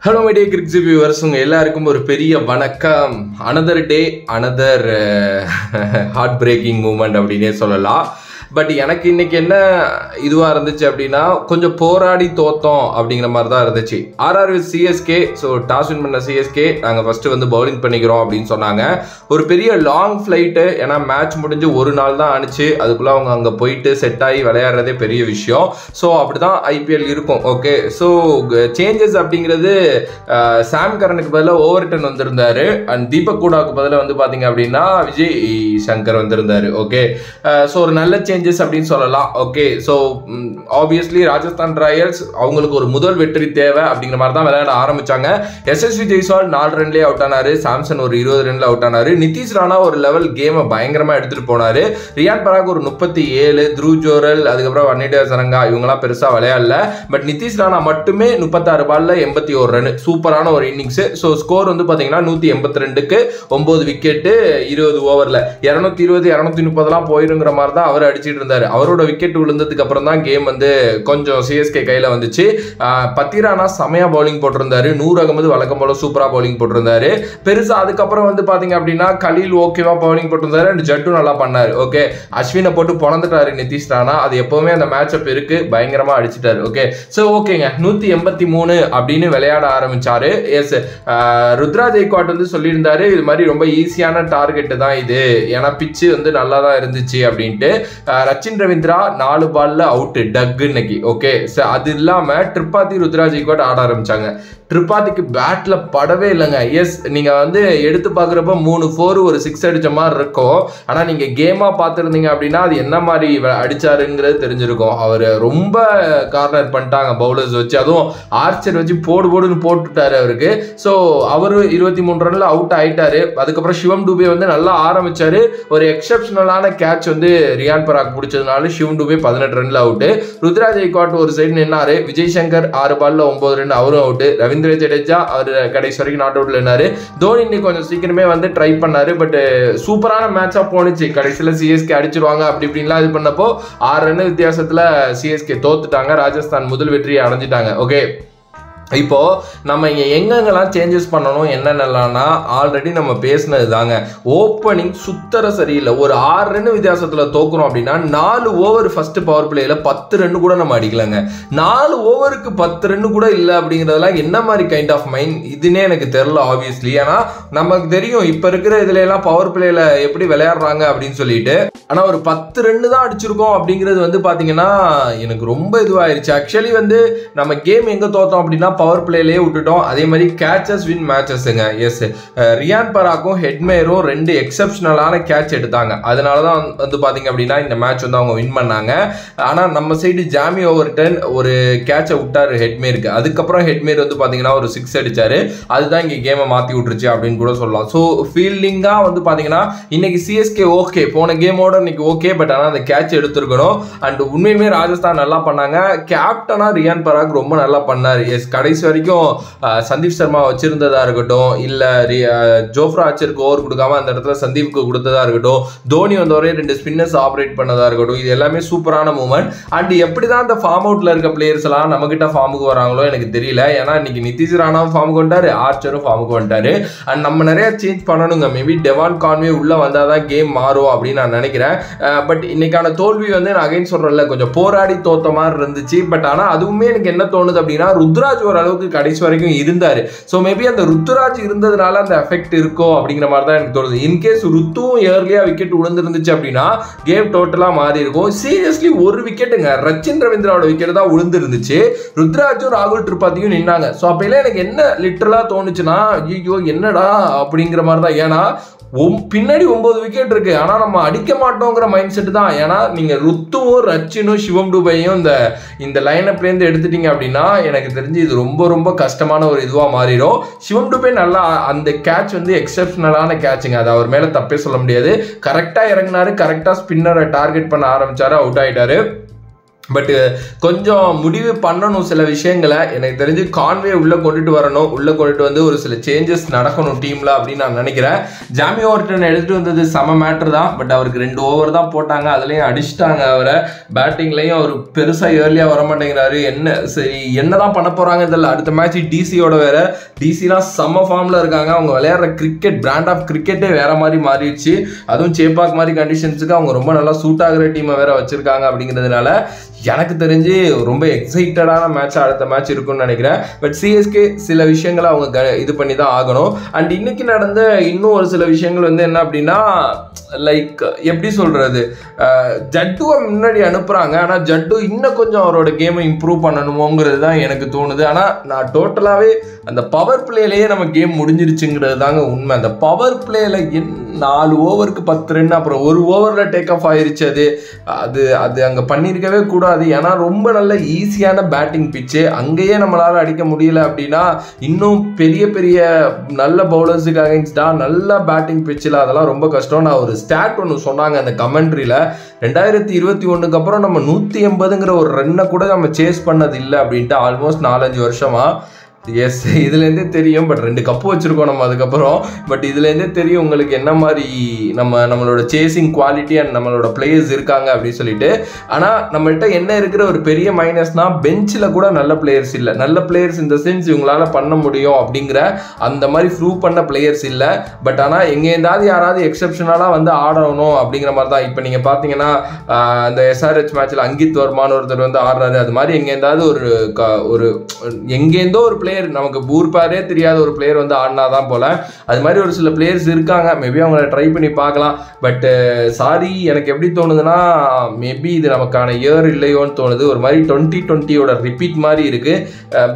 Hello my dear cricket viewers, எல்லாருக்கும் ஒரு பெரிய வணக்கம். Another day, another heartbreaking moment அப்படினே சொல்லலாம். பட் எனக்கு இன்னைக்கு என்ன இதுவாக இருந்துச்சு அப்படின்னா கொஞ்சம் போராடி தோத்தோம் அப்படிங்கிற மாதிரி தான் இருந்துச்சு. RR with CSK. So toss win பண்ண சிஎஸ்கே நாங்கள் ஃபஸ்ட்டு வந்து பவுலிங் பண்ணிக்கிறோம் அப்படின்னு சொன்னாங்க. ஒரு பெரிய லாங் ஃப்ளைட்டு, ஏன்னா மேட்ச் முடிஞ்சு ஒரு நாள் தான் ஆனிச்சு. அதுக்குள்ளே அவங்க அங்கே போயிட்டு செட் ஆகி விளையாடுறதே பெரிய விஷயம். ஸோ அப்படி தான் ஐபிஎல் இருக்கும். ஓகே, ஸோ சேஞ்சஸ் அப்படிங்கிறது சாம் கரனுக்கு பதிலாக ஓவர்டன் வந்திருந்தாரு. அண்ட் தீபக் கூடாவுக்கு பதிலாக வந்து பார்த்தீங்க அப்படின்னா விஜய் சங்கர் வந்திருந்தாரு. ஓகே, ஸோ ஒரு நல்ல சேஞ்சஸ் அப்படின்னு சொல்லலாம். Okay, so obviously Rajasthan Royals அவங்களுக்கு ஒரு முதல் வெற்றி தேவை அப்படிங்கிற மாதிரி தான் விளையாட ஆரம்பிச்சாங்க. எஸ்எஸ்வி ஜெய்ஸ்வால் 4 ரன்லேயே அவுட் ஆனாரு. சாம்சன் ஒரு 20 ரன்ல அவுட் ஆனாரு. நிதிஷ் ராணா ஒரு லெவல் கேமை பயங்கரமா எடுத்துட்டு போனாரு. ரியான் பராக் ஒரு 37, த்ருவ் ஜோரல், அதுக்கப்புறம் வன்னிடே சரங்கா இவங்கெல்லாம் பெருசா விளையாடல. பட் நிதிஷ் ராணா மட்டுமே 36 பால்ல 81 ரன், சூப்பரான ஒரு இன்னிங்ஸ். ஸோ ஸ்கோர் வந்து பாத்தீங்கன்னா 182க்கு 9 விக்கெட்டு 20 ஓவர்ல 220 230 போயிருங்கிற மாதிரி தான் அவர் அடிச்சுட்டு இருந்தாரு. அவரோட விக்கெட் விழுந்ததுக்கு அப்புறம் தான் கேம் வந்து கொஞ்சம் சிஎஸ்கே கையில வந்துச்சு. பத்திரானா செமையா பவுலிங் போட்டிருந்தாரு. நூர் அகமது வழக்கம் போல சூப்பரா பவுலிங் போட்டிருந்தாரு. பெருசா அதுக்கப்புறம் வந்து பாத்தீங்க அப்படின்னா கலீல் ஓகேவா பவுலிங் போட்டிருந்தாரு. அண்ட் ஜட்டு நல்லா பண்ணாரு. ஓகே, அஸ்வினை போட்டு பொழந்துட்டாரு நிதிஷ் ராணா. அது எப்பவுமே அந்த மேட்ச் அப் இருக்கு, பயங்கரமா அடிச்சிட்டாரு. ஓகே, ஸோ ஓகேங்க, 183 அப்படின்னு விளையாட ஆரம்பிச்சாரு. எஸ், ருத்ரா ஜெய்க்வாட் வந்து சொல்லியிருந்தாரு இது மாதிரி ரொம்ப ஈஸியான டார்கெட் தான் இது, ஏன்னா பிச்சு வந்து நல்லா தான் இருந்துச்சு அப்படின்ட்டு. ரச்சின் ரவீந்திரா 4 பால்ல அவுட் டக் இன்னைக்கு. ஓகே, அது இல்லாம ட்ரிபாதி ருத்ரா ஜெய்க்வாட் ஆட ஆரம்பிச்சாங்க. ட்ரிபாதிக்கு பேட்ல படவே இல்லைங்க. எஸ், நீங்க வந்து எடுத்து பாக்குறப்ப 3 4 ஒரு 6 அடிச்ச மாதிரி இருக்கும். ஆனா நீங்க கேமா பார்த்துருந்தீங்க அப்படின்னா அது என்ன மாதிரி அடிச்சாருங்கிறது தெரிஞ்சிருக்கும். அவர் ரொம்ப கார்னர் பண்ணிட்டாங்க பவுலர்ஸ் வச்சு, அதுவும் ஆர்ச்சர் வச்சு போடுன்னு போட்டுட்டாரு அவருக்கு. ஸோ அவரு 23 ரன்ல அவுட் ஆயிட்டாரு. அதுக்கப்புறம் சிவம் டூபே வந்து நல்லா ஆரம்பிச்சாரு. ஒரு எக்ஸப்ஷனலான கேட்ச் வந்து ரியான் பராக் பிடிச்சதுனால சிவம் டூபே 18 ரன்ல அவுட். ருத்ரா ஜெய்க்வாட் ஒரு சைடு நின்னாரு. விஜய் சங்கர் 6 பால்ல 9 ரன், அவரும் அவுட். ரவீந்திர ஜடேஜா அவர் கடைசி வரைக்கும் நாட் அவுட்ல இருந்தாரு. தோனி இன்னைக்கு கொஞ்சம் சீக்கிரமே வந்து ட்ரை பண்ணாரு. பட் சூப்பரான மேட்சா போனுச்சு. கடைசியில சிஎஸ்கே அடிச்சிருவாங்க அப்படி இப்படின்லாம் இது பண்ணப்போ 6 ரன் வித்தியாசத்துல சிஎஸ்கே தோத்துட்டாங்க. ராஜஸ்தான் முதல் வெற்றியை அடைஞ்சிட்டாங்க. ஓகே, இப்போ நம்ம இங்கே எங்கெங்கெல்லாம் சேஞ்சஸ் பண்ணணும் என்னென்னலாம்னா ஆல்ரெடி நம்ம பேசினது தாங்க. ஓப்பனிங் சுத்தர சரியில்லை. ஒரு 6 ரன் வித்தியாசத்தில் தோக்குறோம் அப்படின்னா 4 ஓவர் ஃபர்ஸ்ட் பவர் பிளேயில் 10 ரன் கூட நம்ம அடிக்கலாங்க. 4 ஓவருக்கு 10 ரன் கூட இல்லை அப்படிங்கிறதெல்லாம் என்ன மாதிரி கைண்ட் ஆஃப் மைண்ட் இதுன்னே எனக்கு தெரியல ஆப்வியஸ்லி. ஏன்னா நமக்கு தெரியும் இப்போ இருக்கிற இதுல எல்லாம் பவர் பிளேயில் எப்படி விளையாடுறாங்க அப்படின்னு சொல்லிட்டு. ஆனால் ஒரு 10 ரன் தான் அடிச்சிருக்கோம் அப்படிங்கிறது வந்து பார்த்தீங்கன்னா எனக்கு ரொம்ப இதுவாயிருச்சு. ஆக்சுவலி வந்து நம்ம கேம் எங்கே தோத்தோம் அப்படின்னா பவர் பிளேலேயே விட்டுட்டோம். அதே மாதிரி கேச்சஸ் வின் மேட்சஸ்ங்க. எஸ், ரியான் பராக்கும் ஹெட்மேரும் 2 எக்ஸப்ஷனலான கேட்ச் எடுத்தாங்க. அதனால தான் வந்து பார்த்தீங்க அப்படின்னா இந்த மேட்ச் வந்து அவங்க வின் பண்ணாங்க. ஆனால் நம்ம சைடு ஜாமி ஓவர்டன் ஒரு கேட்சை விட்டாரு ஹெட்மேருக்கு. அதுக்கப்புறம் ஹெட்மேர் வந்து பார்த்தீங்கன்னா ஒரு 6 அடிச்சாரு. அதுதான் இங்கே கேமை மாற்றி விட்டுருச்சு அப்படின்னு கூட சொல்லலாம். ஸோ ஃபீல்டிங்காக வந்து பார்த்தீங்கன்னா இன்னைக்கு சிஎஸ்கே ஓகே, போன கேமோட இன்னைக்கு ஓகே, பட் ஆனால் அந்த கேட்ச் எடுத்துருக்கணும். அண்ட் உண்மையுமே ராஜஸ்தான் நல்லா பண்ணாங்க. கேப்டனா ரியான் பராக் ரொம்ப நல்லா பண்ணார். எஸ், கடைசி வரைக்கும் சந்தீப் சர்மா வச்சிருந்ததா இருக்கட்டும், இல்ல ஜோஃப்ரா ஆர்ச்சருக்கு ஓவர் கொடுக்காம அந்த இடத்துல சந்தீப்க்கு கொடுத்ததா இருக்கட்டும், தோனி வந்தவரே 2 ஸ்பின்னர்ஸ் ஆப்ரேட் பண்ணதா இருக்கட்டும், இது எல்லாமே சூப்பரான மூமெண்ட். அண்ட் எப்படிதான் அந்த ஃபார்ம் அவுட்ல இருக்க பிளேயர்ஸ் எல்லாம் நம்ம கிட்ட ஃபார்முக்கு வராங்களோ எனக்கு தெரியல. ஏன்னா இன்னைக்கு நிதிஷ் ராணாவும் ஃபார்முக்கு வந்துட்டாரு, ஆர்ச்சரும் ஃபார்முக்கு வந்துட்டாரு. அண்ட் நம்ம நிறைய சேஞ்ச் பண்ணணுங்க. மேபி டெவான் கான்வே உள்ள வந்தாதான் கேம் மாறும் அப்படின்னு நான் நினைக்கிறேன். பட் இன்னைக்கான தோல்வி வந்து நான் அகைன் சொல்றேன்ல கொஞ்சம் போராடி தோத்த மாதிரி இருந்துச்சு. பட் ஆனா அதுவுமே எனக்கு என்ன தோணுது அப்படின்னா ருத்ராஜ் ஓரளவுக்கு கடைசி வரைக்கும் இருந்தாரு. ஸோ மேபி அந்த ருத்துராஜ் இருந்ததுனால அந்த எஃபெக்ட் இருக்கோ அப்படிங்கிற மாதிரி தான் எனக்கு தோணுது. இன்கேஸ் ருத்துவும் ஏர்லியா விக்கெட் விழுந்துருந்துச்சு அப்படின்னா கேம் டோட்டலா மாறி இருக்கும். சீரியஸ்லி ஒரு விக்கெட்டுங்க, ரச்சின் ரவீந்திராவோட விக்கெட் தான் விழுந்துருந்துச்சு. ருத்ராஜும் ராகுல் திரிபாதியும் நின்னாங்க. ஸோ அப்பெல்லாம் எனக்கு என்ன லிட்டரலா தோணுச்சுன்னா ஐயோ என்னடா அப்படிங்கிற மாதிரி தான். ஏன்னா பின்னாடி 9 விக்கெட் இருக்கு, ஆனா நம்ம அடிக்க மாட்டோங்கிற மைண்ட் செட் தான். ஏன்னா நீங்க ருத்துவும் ரச்சினும் சிவம் டூபையும் இந்த லைனப்ல இருந்து எடுத்துட்டீங்க அப்படின்னா எனக்கு தெரிஞ்சு இது ரொம்ப ரொம்ப கஷ்டமான ஒரு இதுவா மாறிடும். சிவம் டூபே நல்லா அந்த கேட்ச் வந்து எக்ஸப்ஷனலான கேட்சுங்க, அது அவர் மேல தப்பே சொல்ல முடியாது. கரெக்டா இறங்கினாரு, கரெக்டா ஸ்பின்னரை டார்கெட் பண்ண ஆரம்பிச்சாரு, அவுட் ஆயிட்டாரு. பட் கொஞ்சம் முடிவு பண்ணணும் சில விஷயங்களை. எனக்கு தெரிஞ்சு கான்வே உள்ளே கொண்டுட்டு வரணும், உள்ளே கொண்டுட்டு வந்து ஒரு சில சேஞ்சஸ் நடக்கணும் டீமில் அப்படின்னு நான் நினைக்கிறேன். ஜாமி ஓவர்டன் எடுத்துகிட்டு வந்தது செம மேட்ரு தான். பட் அவருக்கு 2 ஓவர் தான் போட்டாங்க, அதுலேயும் அடிச்சிட்டாங்க அவரை. பேட்டிங்லேயும் அவர் பெருசாக ஏர்லியாக வர மாட்டேங்கிறாரு. சரி என்ன தான் பண்ண போகிறாங்க இதில். அடுத்த மேட்ச் டிசியோட வேறு. டிசிலாம் செம்ம ஃபார்மில் இருக்காங்க. அவங்க விளையாடுற கிரிக்கெட் பிராண்ட் ஆஃப் கிரிக்கெட்டே வேற மாதிரி மாறிடுச்சு. அதுவும் சேப்பாக் மாதிரி கண்டிஷன்ஸுக்கு அவங்க ரொம்ப நல்லா சூட் ஆகிற டீமை வேற வச்சுருக்காங்க. அப்படிங்கிறதுனால எனக்கு தெரிஞ்சு ரொம்ப எக்ஸைட்டடான மேட்ச் அடுத்த மேட்ச் இருக்கும்னு நினைக்கிறேன். பட் சிஎஸ்கே சில விஷயங்களை அவங்க இது பண்ணி தான் ஆகணும். அண்ட் இன்னைக்கு நடந்த இன்னும் ஒரு சில விஷயங்கள் வந்து என்ன அப்படின்னா, லைக் எப்படி சொல்றது, ஜட்டுவை முன்னாடி அனுப்புறாங்க. ஆனால் ஜட்டு இன்னும் கொஞ்சம் அவரோட கேமை இம்ப்ரூவ் பண்ணணுமோங்கிறது தான் எனக்கு தோணுது. ஆனால் நான் டோட்டலாகவே அந்த பவர் பிளேலேயே நம்ம கேம் முடிஞ்சிருச்சுங்கிறது தாங்க உண்மை. அந்த பவர் பிளேல 4 ஓவருக்கு 10 ரன், அப்புறம் 1 ஓவரில் டேக் ஆஃப் ஆயிடுச்சு. அது அங்கே பண்ணியிருக்கவே கூடாது. ஏன்னா ரொம்ப நல்ல ஈஸியான பேட்டிங் பிச்சு, அங்கேயே நம்மளால் அடிக்க முடியல அப்படின்னா இன்னும் பெரிய பெரிய நல்ல பவுலர்ஸுக்கு அகைன்ஸ்டாக நல்ல பேட்டிங் பிச்சில் அதெல்லாம் ரொம்ப கஷ்டம். நான் ஒரு ஸ்டாட் ஒன்று சொன்னாங்க அந்த கமெண்ட்ரியில், 2021 அப்புறம் நம்ம 180ங்கிற ஒரு ரன்னை கூட நம்ம சேஸ் பண்ணது இல்லை அப்படின்ட்டு ஆல்மோஸ்ட் 4-5 வருஷமா. எஸ், இதுலேருந்தே தெரியும். பட் 2 கப்பு வச்சுருக்கோம் நம்ம அதுக்கப்புறம். பட் இதுலேருந்தே தெரியும் உங்களுக்கு என்ன மாதிரி நம்மளோட சேசிங் குவாலிட்டி அண்ட் நம்மளோட பிளேயர்ஸ் இருக்காங்க அப்படின்னு சொல்லிட்டு. ஆனால் நம்மள்கிட்ட என்ன இருக்கிற ஒரு பெரிய மைனஸ்னால் பெஞ்சில் கூட நல்ல பிளேயர்ஸ் இல்லை. நல்ல பிளேயர்ஸ் இந்த சென்ஸ் இவங்களால பண்ண முடியும் அப்படிங்கிற அந்த மாதிரி ப்ரூவ் பண்ண பிளேயர்ஸ் இல்லை. பட் ஆனால் எங்கேருந்தாவது யாராவது எக்ஸப்ஷனலாக வந்து ஆடணும் அப்படிங்கிற மாதிரி தான். இப்போ நீங்கள் பார்த்தீங்கன்னா அந்த எஸ்ஆர்ஹெச் மேட்ச்சில் அங்கித் வர்மான்னு ஒருத்தர் வந்து ஆடுறாரு. அது மாதிரி எங்கேருந்தாவது ஒரு எங்கேருந்தோ ஒரு பிளேயர், நமக்கு ஊர் பேரே தெரியாத ஒரு பிளேயர் வந்து ஆடினாதான் போல. அது மாதிரி ஒரு சில பிளேயர்ஸ் இருக்காங்க. மேபி அவங்கள ட்ரை பண்ணி பார்க்கலாம். பட் சாரி, எனக்கு எப்படி தோணுதுன்னா மேபி இது நமக்கான இயர் இல்லையோன்னு தோணுது. ஒரு மாதிரி 2020 ரிப்பீட் மாதிரி இருக்கு.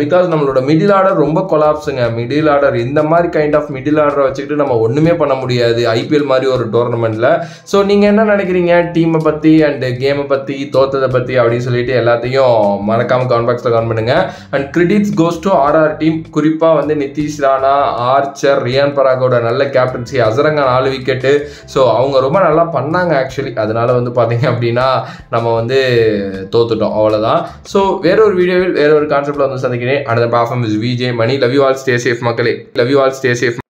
பிகாஸ் நம்மளோட மிடில் ஆர்டர் ரொம்ப கொலாப்ஸுங்க. மிடில் ஆர்டர் இந்த மாதிரி கைண்ட் ஆஃப் மிடில் ஆர்டரை வச்சுக்கிட்டு நம்ம ஒன்றுமே பண்ண முடியாது ஐபிஎல் மாதிரி ஒரு டோர்னமெண்ட்ல. ஸோ நீங்கள் என்ன நினைக்கிறீங்க டீமை பற்றி அண்ட் கேமை பற்றி, தோத்ததை பற்றி அப்படின்னு சொல்லிட்டு எல்லாத்தையும் மறக்காம கமெண்ட் பாக்ஸில் கமெண்ட் பண்ணுங்க. And credits goes to RR team. குறிப்பாக வந்து நிதிஷ் ராணா, ஆர்ச்சர், ரியான் பராகோட நல்ல கேப்டன்சி, அசரங்கா 4 விக்கெட்டு. ஸோ அவங்க ரொம்ப நல்லா பண்ணாங்க ஆக்சுவலி. அதனால வந்து பார்த்தீங்க அப்படின்னா நம்ம வந்து தோத்துட்டோம், அவ்வளோதான். ஸோ வேற ஒரு வீடியோவில் வேற ஒரு கான்செப்டில் வந்து சந்திக்கிறேன். அடுத்த performance Vijay Mani. Love you all, stay safe மக்களே. Love you all, stay safe.